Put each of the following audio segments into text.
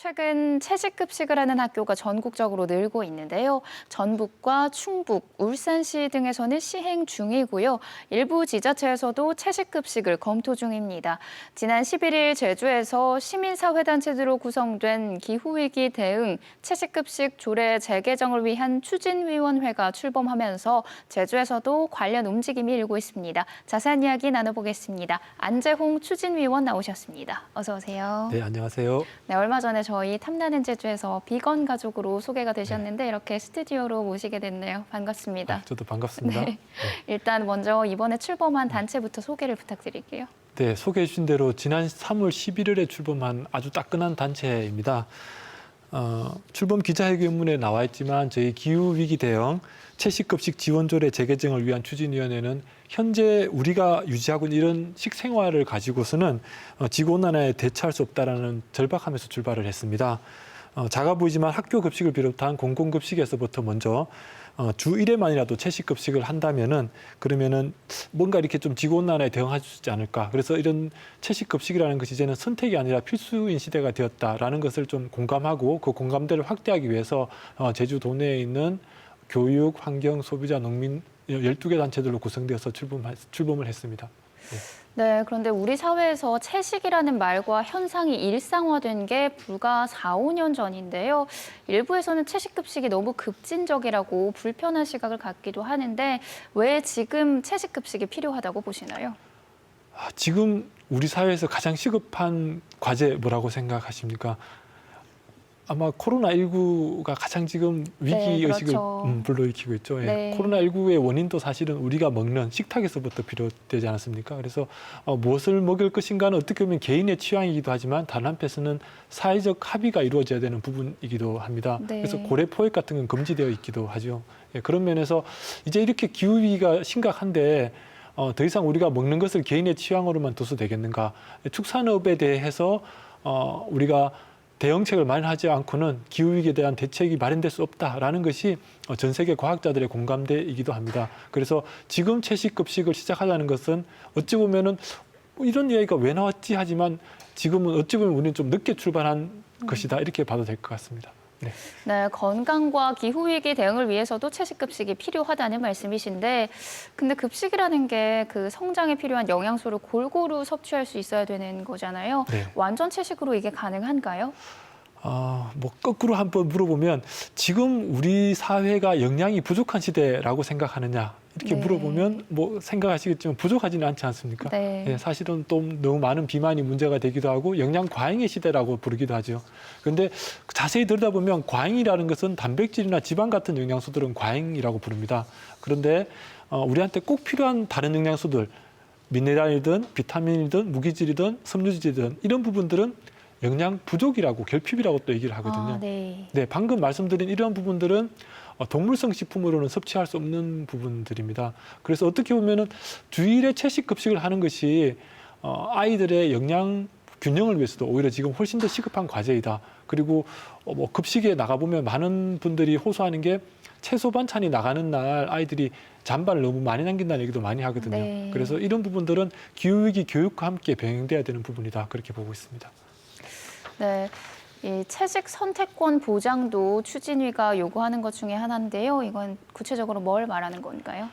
최근 채식급식을 하는 학교가 전국적으로 늘고 있는데요. 전북과 충북, 울산시 등에서는 시행 중이고요. 일부 지자체에서도 채식급식을 검토 중입니다. 지난 11일 제주에서 시민사회단체들로 구성된 기후위기 대응 채식급식 조례 재개정을 위한 추진위원회가 출범하면서 제주에서도 관련 움직임이 일고 있습니다. 자세한 이야기 나눠보겠습니다. 안재홍 추진위원 나오셨습니다. 어서 오세요. 네, 안녕하세요. 네, 얼마 전에 저희 탐나는 제주에서 비건 가족으로 소개가 되셨는데 이렇게 스튜디오로 모시게 됐네요. 반갑습니다. 저도 반갑습니다. 네. 일단 먼저 이번에 출범한 단체부터 소개를 부탁드릴게요. 네, 소개해 주신 대로 지난 3월 11일에 출범한 아주 따끈한 단체입니다. 출범 기자회견문에 나와 있지만 저희 기후위기 대응 채식급식 지원조례 재개정을 위한 추진위원회는 현재 우리가 유지하고 있는 이런 식생활을 가지고서는 지구온난화에 대처할 수 없다라는 절박함에서 출발을 했습니다. 작아 보이지만 학교 급식을 비롯한 공공급식에서부터 먼저 주 1회만이라도 채식급식을 한다면은 그러면은 뭔가 이렇게 좀 지구온난화에 대응할 수 있지 않을까. 그래서 이런 채식급식이라는 것이 이제는 선택이 아니라 필수인 시대가 되었다라는 것을 좀 공감하고 그 공감대를 확대하기 위해서 제주도 내에 있는 교육, 환경, 소비자, 농민 12개 단체들로 구성되어서 출범을 했습니다. 네, 그런데 우리 사회에서 채식이라는 말과 현상이 일상화된 게 불과 4, 5년 전인데요. 일부에서는 채식급식이 너무 급진적이라고 불편한 시각을 갖기도 하는데 왜 지금 채식급식이 필요하다고 보시나요? 지금 우리 사회에서 가장 시급한 과제 뭐라고 생각하십니까? 아마 코로나19가 가장 지금 위기의식을 그렇죠. 불러일으키고 있죠. 예. 네. 코로나19의 원인도 사실은 우리가 먹는 식탁에서부터 비롯되지 않았습니까? 그래서 무엇을 먹을 것인가는 어떻게 보면 개인의 취향이기도 하지만 다른 한편에서는 사회적 합의가 이루어져야 되는 부분이기도 합니다. 네. 그래서 고래 포획 같은 건 금지되어 있기도 하죠. 예, 그런 면에서 이제 이렇게 기후위기가 심각한데 더 이상 우리가 먹는 것을 개인의 취향으로만 둬서 되겠는가. 축산업에 대해서 우리가 대응책을 마련하지 않고는 기후위기에 대한 대책이 마련될 수 없다라는 것이 전 세계 과학자들의 공감대이기도 합니다. 그래서 지금 채식급식을 시작하자는 것은 어찌 보면은 이런 이야기가 왜 나왔지 하지만 지금은 어찌 보면 우리는 좀 늦게 출발한 것이다 이렇게 봐도 될 것 같습니다. 네. 네, 건강과 기후위기 대응을 위해서도 채식급식이 필요하다는 말씀이신데 근데 급식이라는 게 그 성장에 필요한 영양소를 골고루 섭취할 수 있어야 되는 거잖아요. 네. 완전 채식으로 이게 가능한가요? 뭐 거꾸로 한번 물어보면 지금 우리 사회가 영양이 부족한 시대라고 생각하느냐 이렇게 네. 물어보면 뭐 생각하시겠지만 부족하지는 않지 않습니까? 네. 예, 사실은 또 너무 많은 비만이 문제가 되기도 하고 영양 과잉의 시대라고 부르기도 하죠. 그런데 자세히 들여다보면 과잉이라는 것은 단백질이나 지방 같은 영양소들은 과잉이라고 부릅니다. 그런데 우리한테 꼭 필요한 다른 영양소들 미네랄이든 비타민이든 무기질이든 섬유질이든 이런 부분들은 영양 부족이라고 결핍이라고 또 얘기를 하거든요. 네. 네, 방금 말씀드린 이러한 부분들은 동물성 식품으로는 섭취할 수 없는 부분들입니다. 그래서 어떻게 보면은 주일에 채식 급식을 하는 것이 아이들의 영양 균형을 위해서도 오히려 지금 훨씬 더 시급한 과제이다. 그리고 뭐 급식에 나가보면 많은 분들이 호소하는 게 채소 반찬이 나가는 날 아이들이 잔반을 너무 많이 남긴다는 얘기도 많이 하거든요. 네. 그래서 이런 부분들은 기후위기 교육과 함께 병행돼야 되는 부분이다. 그렇게 보고 있습니다. 네. 이 채식 선택권 보장도 추진위가 요구하는 것 중에 하나인데요. 이건 구체적으로 뭘 말하는 건가요?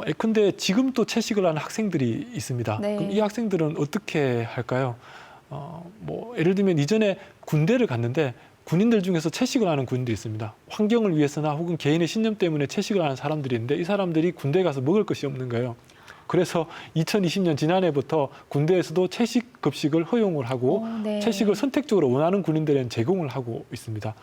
예컨대 지금 또 채식을 하는 학생들이 있습니다. 네. 그럼 이 학생들은 어떻게 할까요? 뭐 예를 들면 이전에 군대를 갔는데 군인들 중에서 채식을 하는 군인들이 있습니다. 환경을 위해서나 혹은 개인의 신념 때문에 채식을 하는 사람들이 있는데 이 사람들이 군대에 가서 먹을 것이 없는 거예요. 그래서 2020년 지난해부터 군대에서도 채식 급식을 허용을 하고 네. 채식을 선택적으로 원하는 군인들에는 제공을 하고 있습니다.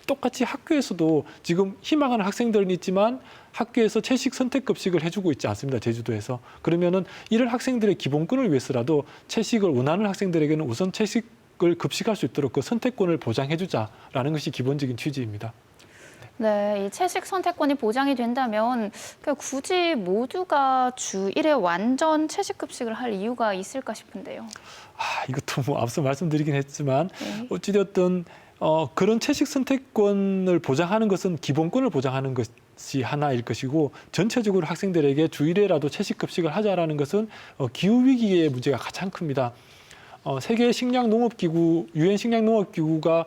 똑같이 학교에서도 지금 희망하는 학생들은 있지만 학교에서 채식 선택 급식을 해주고 있지 않습니다. 제주도에서. 그러면은 이런 학생들의 기본권을 위해서라도 채식을 원하는 학생들에게는 우선 채식을 급식할 수 있도록 그 선택권을 보장해주자라는 것이 기본적인 취지입니다. 네, 이 채식 선택권이 보장이 된다면 굳이 모두가 주 1회 완전 채식 급식을 할 이유가 있을까 싶은데요. 이것도 뭐 앞서 말씀드리긴 했지만 네. 어찌되었든 그런 채식 선택권을 보장하는 것은 기본권을 보장하는 것이 하나일 것이고 전체적으로 학생들에게 주 1회라도 채식 급식을 하자라는 것은 기후위기의 문제가 가장 큽니다. 세계 식량농업기구, 유엔 식량농업기구가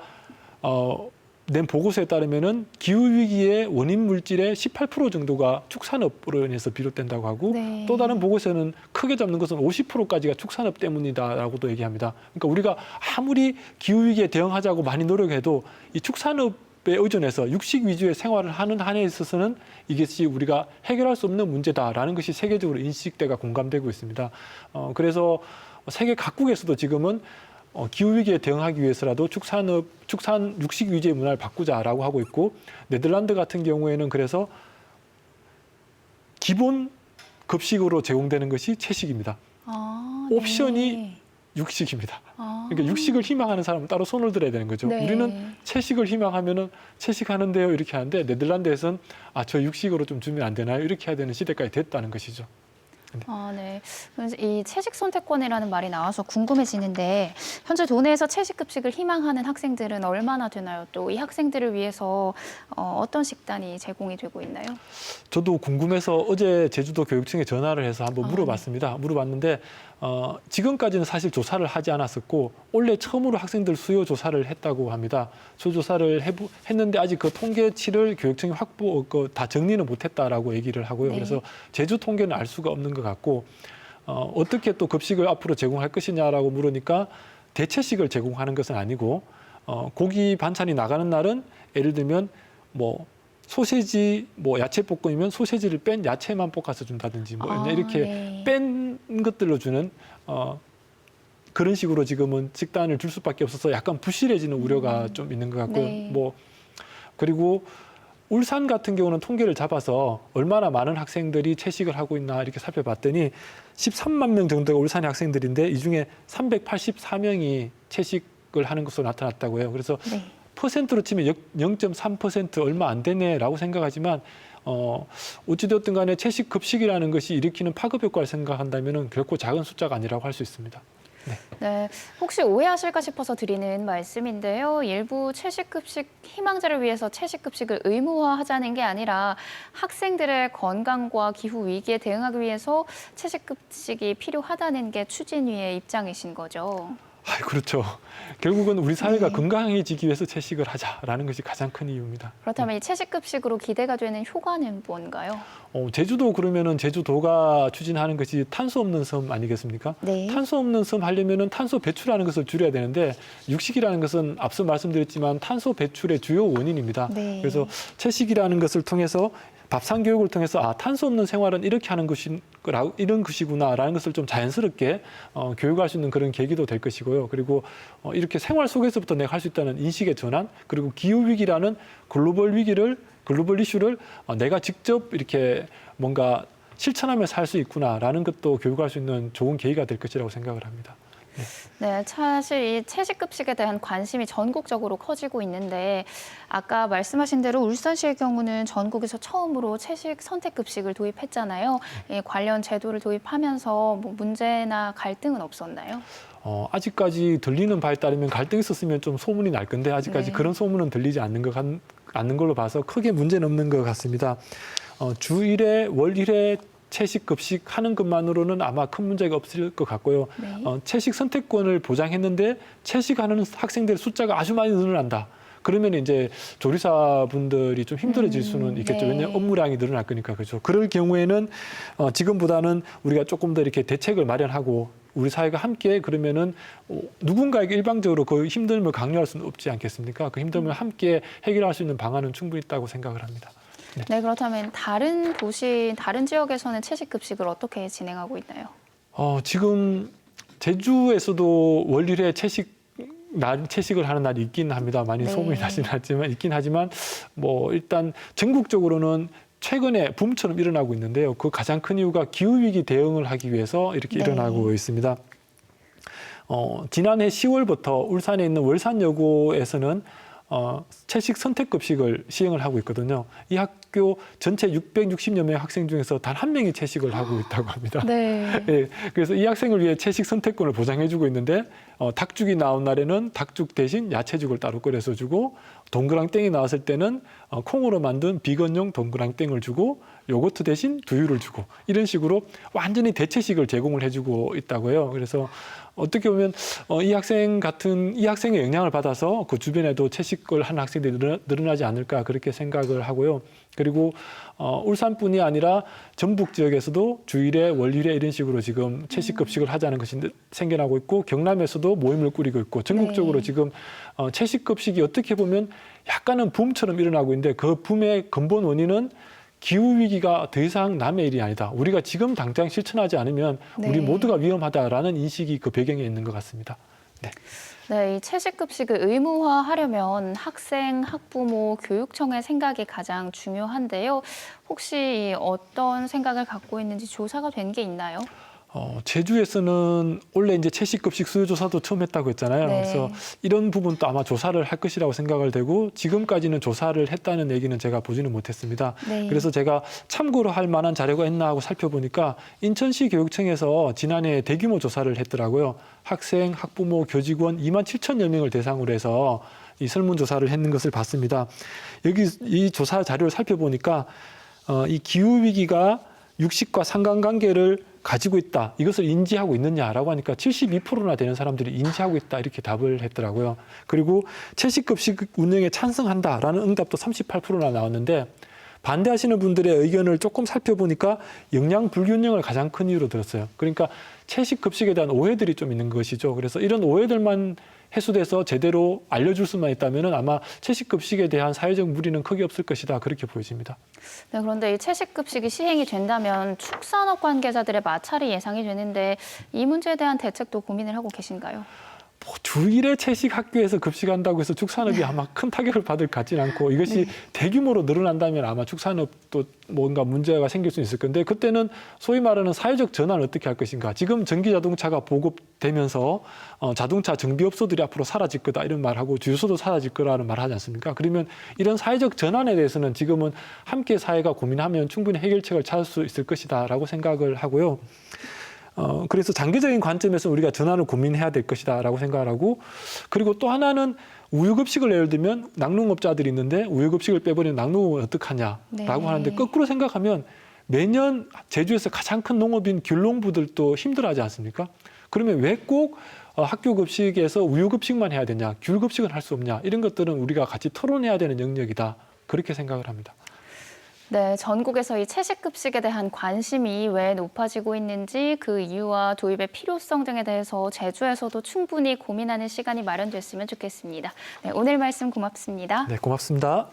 낸 보고서에 따르면은 기후 위기의 원인 물질의 18% 정도가 축산업으로 인해서 비롯된다고 하고 네. 또 다른 보고서는 크게 잡는 것은 50%까지가 축산업 때문이다라고도 얘기합니다. 그러니까 우리가 아무리 기후 위기에 대응하자고 많이 노력해도 이 축산업에 의존해서 육식 위주의 생활을 하는 한에 있어서는 이것이 우리가 해결할 수 없는 문제다라는 것이 세계적으로 인식되가 공감되고 있습니다. 그래서 세계 각국에서도 지금은 기후 위기에 대응하기 위해서라도 축산 육식 위주의 문화를 바꾸자라고 하고 있고 네덜란드 같은 경우에는 그래서 기본 급식으로 제공되는 것이 채식입니다. 아, 옵션이 네. 육식입니다. 아. 그러니까 육식을 희망하는 사람은 따로 손을 들어야 되는 거죠. 네. 우리는 채식을 희망하면은 채식하는데요 이렇게 하는데 네덜란드에서는 저 육식으로 좀 주면 안 되나요? 이렇게 해야 되는 시대까지 됐다는 것이죠. 아, 네. 그래서 이 채식 선택권이라는 말이 나와서 궁금해지는데 현재 도내에서 채식 급식을 희망하는 학생들은 얼마나 되나요? 또 이 학생들을 위해서 어떤 식단이 제공이 되고 있나요? 저도 궁금해서 어제 제주도 교육청에 전화를 해서 한번 아, 물어봤습니다. 물어봤는데 지금까지는 사실 조사를 하지 않았었고 올해 처음으로 학생들 수요 조사를 했다고 합니다. 수요 조사를 했는데 아직 그 통계치를 교육청이 다 정리는 못했다라고 얘기를 하고요. 네. 그래서 제주 통계는 알 수가 없는 것 같고 어떻게 또 급식을 앞으로 제공할 것이냐라고 물으니까 대체식을 제공하는 것은 아니고 고기 반찬이 나가는 날은 예를 들면 뭐 소세지, 뭐 야채 볶음이면 소세지를 뺀 야채만 볶아서 준다든지 뭐 이렇게 네. 뺀 것들로 주는 그런 식으로 지금은 식단을 줄 수밖에 없어서 약간 부실해지는 우려가 좀 있는 것 같고 네. 뭐 그리고 울산 같은 경우는 통계를 잡아서 얼마나 많은 학생들이 채식을 하고 있나 이렇게 살펴봤더니 13만 명 정도가 울산의 학생들인데 이 중에 384명이 채식을 하는 것으로 나타났다고 해요. 그래서 네. 퍼센트로 치면 0.3% 얼마 안 되네라고 생각하지만 어찌되었든 간에 채식 급식이라는 것이 일으키는 파급 효과를 생각한다면 결코 작은 숫자가 아니라고 할 수 있습니다. 네, 혹시 오해하실까 싶어서 드리는 말씀인데요. 일부 채식급식 희망자를 위해서 채식급식을 의무화하자는 게 아니라 학생들의 건강과 기후 위기에 대응하기 위해서 채식급식이 필요하다는 게 추진위의 입장이신 거죠. 그렇죠. 결국은 우리 사회가 네. 건강해지기 위해서 채식을 하자라는 것이 가장 큰 이유입니다. 그렇다면 이 채식급식으로 기대가 되는 효과는 뭔가요? 제주도 그러면은 제주도가 추진하는 것이 탄소 없는 섬 아니겠습니까? 네. 탄소 없는 섬 하려면은 탄소 배출하는 것을 줄여야 되는데 육식이라는 것은 앞서 말씀드렸지만 탄소 배출의 주요 원인입니다. 네. 그래서 채식이라는 것을 통해서 밥상 교육을 통해서 탄소 없는 생활은 이렇게 하는 이런 것이구나라는 것을 좀 자연스럽게 교육할 수 있는 그런 계기도 될 것이고요. 그리고 이렇게 생활 속에서부터 내가 할 수 있다는 인식의 전환, 그리고 기후 위기라는 글로벌 이슈를 내가 직접 이렇게 뭔가 실천하면서 할 수 있구나라는 것도 교육할 수 있는 좋은 계기가 될 것이라고 생각을 합니다. 네, 사실 이 채식급식에 대한 관심이 전국적으로 커지고 있는데 아까 말씀하신 대로 울산시의 경우는 전국에서 처음으로 채식 선택급식을 도입했잖아요. 관련 제도를 도입하면서 뭐 문제나 갈등은 없었나요? 아직까지 들리는 바에 따르면 갈등이 있었으면 좀 소문이 날 건데 아직까지 네. 그런 소문은 들리지 않는 걸로 봐서 크게 문제는 없는 것 같습니다. 주 1회, 월 1회 채식 급식 하는 것만으로는 아마 큰 문제가 없을 것 같고요. 네. 채식 선택권을 보장했는데 채식하는 학생들의 숫자가 아주 많이 늘어난다. 그러면 이제 조리사분들이 좀 힘들어질 수는 있겠죠. 네. 왜냐하면 업무량이 늘어날 거니까 그렇죠. 그럴 경우에는 지금보다는 우리가 조금 더 이렇게 대책을 마련하고 우리 사회가 함께 그러면은 누군가에게 일방적으로 그 힘듦을 강요할 수는 없지 않겠습니까? 그 힘듦을 함께 해결할 수 있는 방안은 충분히 있다고 생각을 합니다. 네, 그렇다면 다른 도시, 다른 지역에서는 채식급식을 어떻게 진행하고 있나요? 지금 제주에서도 월 1회 채식을 하는 날이 있긴 합니다. 많이 네. 소문이 나지는 않지만 있긴 하지만 뭐 일단 전국적으로는 최근에 붐처럼 일어나고 있는데요. 그 가장 큰 이유가 기후위기 대응을 하기 위해서 이렇게 네. 일어나고 있습니다. 지난해 10월부터 울산에 있는 월산여고에서는 채식 선택급식을 시행을 하고 있거든요. 이 학교 전체 660여 명의 학생 중에서 단 한 명이 채식을 하고 있다고 합니다. 네. 예, 그래서 이 학생을 위해 채식 선택권을 보장해주고 있는데 닭죽이 나온 날에는 닭죽 대신 야채죽을 따로 끓여서 주고 동그랑땡이 나왔을 때는 콩으로 만든 비건용 동그랑땡을 주고 요거트 대신 두유를 주고 이런 식으로 완전히 대체식을 제공을 해주고 있다고요. 그래서 어떻게 보면 이 학생의 영향을 받아서 그 주변에도 채식을 하는 학생들이 늘어나지 않을까 그렇게 생각을 하고요. 그리고 울산뿐이 아니라 전북 지역에서도 주일에 월요일에 이런 식으로 지금 채식급식을 하자는 것이 생겨나고 있고 경남에서도 모임을 꾸리고 있고 전국적으로 네. 지금 채식급식이 어떻게 보면 약간은 붐처럼 일어나고 있는데 그 붐의 근본 원인은 기후위기가 더 이상 남의 일이 아니다. 우리가 지금 당장 실천하지 않으면 네. 우리 모두가 위험하다라는 인식이 그 배경에 있는 것 같습니다. 네. 네, 이 채식급식을 의무화하려면 학생, 학부모, 교육청의 생각이 가장 중요한데요. 혹시 어떤 생각을 갖고 있는지 조사가 된 게 있나요? 제주에서는 원래 이제 채식급식 수요조사도 처음 했다고 했잖아요. 네. 그래서 이런 부분도 아마 조사를 할 것이라고 생각을 되고 지금까지는 조사를 했다는 얘기는 제가 보지는 못했습니다. 네. 그래서 제가 참고로 할 만한 자료가 있나 하고 살펴보니까 인천시 교육청에서 지난해 대규모 조사를 했더라고요. 학생, 학부모, 교직원 2만 7천여 명을 대상으로 해서 이 설문조사를 했는 것을 봤습니다. 여기 이 조사 자료를 살펴보니까 이 기후위기가 육식과 상관관계를 가지고 있다. 이것을 인지하고 있느냐라고 하니까 72%나 되는 사람들이 인지하고 있다. 이렇게 답을 했더라고요. 그리고 채식급식 운영에 찬성한다라는 응답도 38%나 나왔는데 반대하시는 분들의 의견을 조금 살펴보니까 영양 불균형을 가장 큰 이유로 들었어요. 그러니까 채식급식에 대한 오해들이 좀 있는 것이죠. 그래서 이런 오해들만 해소돼서 제대로 알려줄 수만 있다면 아마 채식급식에 대한 사회적 무리는 크게 없을 것이다. 그렇게 보여집니다. 네, 그런데 이 채식급식이 시행이 된다면 축산업 관계자들의 마찰이 예상이 되는데 이 문제에 대한 대책도 고민을 하고 계신가요? 주일에 채식 학교에서 급식한다고 해서 축산업이 아마 큰 타격을 받을 것 같지는 않고 이것이 대규모로 늘어난다면 아마 축산업도 뭔가 문제가 생길 수 있을 건데 그때는 소위 말하는 사회적 전환을 어떻게 할 것인가. 지금 전기자동차가 보급되면서 자동차 정비업소들이 앞으로 사라질 거다 이런 말하고 주유소도 사라질 거라는 말을 하지 않습니까? 그러면 이런 사회적 전환에 대해서는 지금은 함께 사회가 고민하면 충분히 해결책을 찾을 수 있을 것이다라고 생각을 하고요. 그래서 장기적인 관점에서 우리가 전환을 고민해야 될 것이다라고 생각을 하고 그리고 또 하나는 우유급식을 예를 들면 낙농업자들이 있는데 우유급식을 빼버리면 낙농업은 어떡하냐라고 네. 하는데 거꾸로 생각하면 매년 제주에서 가장 큰 농업인 귤농부들도 힘들어하지 않습니까? 그러면 왜 꼭 학교 급식에서 우유급식만 해야 되냐, 귤급식은 할 수 없냐 이런 것들은 우리가 같이 토론해야 되는 영역이다 그렇게 생각을 합니다. 네, 전국에서 이 채식급식에 대한 관심이 왜 높아지고 있는지 그 이유와 도입의 필요성 등에 대해서 제주에서도 충분히 고민하는 시간이 마련됐으면 좋겠습니다. 네, 오늘 말씀 고맙습니다. 네, 고맙습니다.